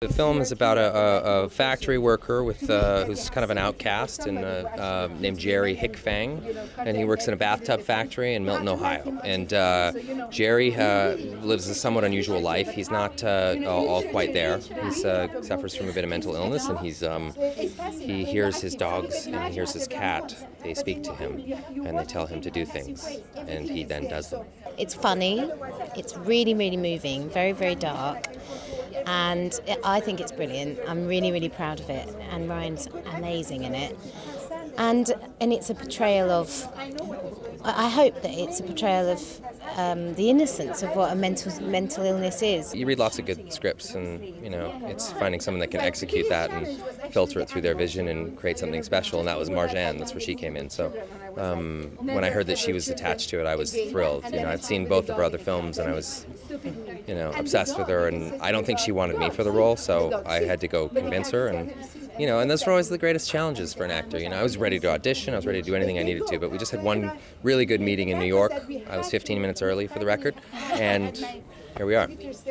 The film is about a factory worker with who's kind of an outcast and named Jerry Hickfang, and he works in a bathtub factory in Milton, Ohio. And Jerry lives a somewhat unusual life. He's not all quite there. He suffers from a bit of mental illness, and he hears his dogs and he hears his cat. They speak to him and they tell him to do things, and he then does them. It's funny. It's really, really moving. Very, very dark. And I think it's brilliant. I'm really, really proud of it. And Ryan's amazing in it. And it's a portrayal of, I hope that it's a portrayal of the innocence of what a mental illness is. You read lots of good scripts, and it's finding someone that can execute that and filter it through their vision and create something special. And that was Marjane. That's where she came in. So when I heard that she was attached to it, I was thrilled. I'd seen both of her other films, and I was obsessed with her. And I don't think she wanted me for the role, so I had to go convince her. And those were always the greatest challenges for an actor. I was ready to audition. I was ready to do anything I needed to, but we just had one really good meeting in New York. I was 15 minutes early for the record, and here we are.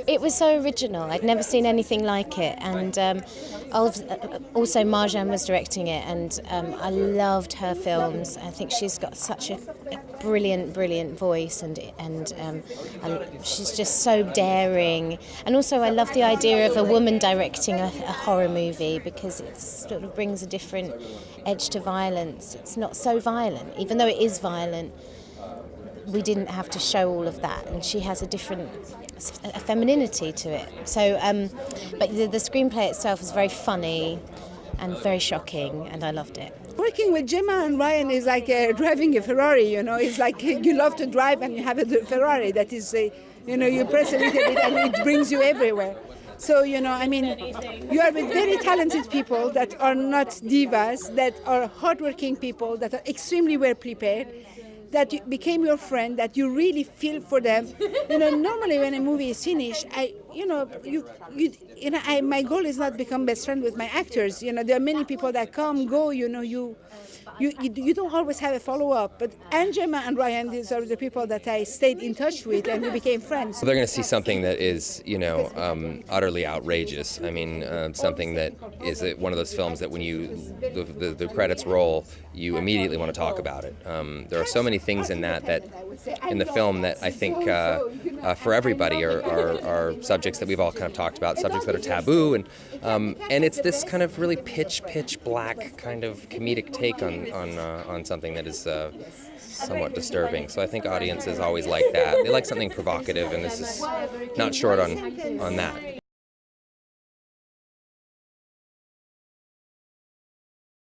It was so original. I'd never seen anything like it, and also Marjane was directing it, and I loved her films. I think she's got such a brilliant voice, and she's just so daring. And also I love the idea of a woman directing a horror movie, because it sort of brings a different edge to violence. It's not so violent, even though it is violent. We didn't have to show all of that, and she has a femininity to it. So, but the screenplay itself is very funny and very shocking, and I loved it. Working with Gemma and Ryan is like driving a Ferrari. It's like you love to drive and you have a Ferrari that is, you press a little bit and it brings you everywhere. So, you are with very talented people that are not divas, that are hardworking people, that are extremely well prepared, that became your friend, that you really feel for them. Normally when a movie is finished, my goal is not become best friend with my actors. There are many people that come, go. You don't always have a follow-up. But Gemma and Ryan, these are the people that I stayed in touch with, and we became friends. So they're going to see something that is, utterly outrageous. Something that is one of those films that when the credits roll, you immediately want to talk about it. There are so many things in in the film that I think for everybody are subjects that we've all kind of talked about, subjects that are taboo, and it's this kind of really pitch black kind of comedic take on something that is somewhat disturbing. So I think audiences always like that. They like something provocative, and this is not short on that.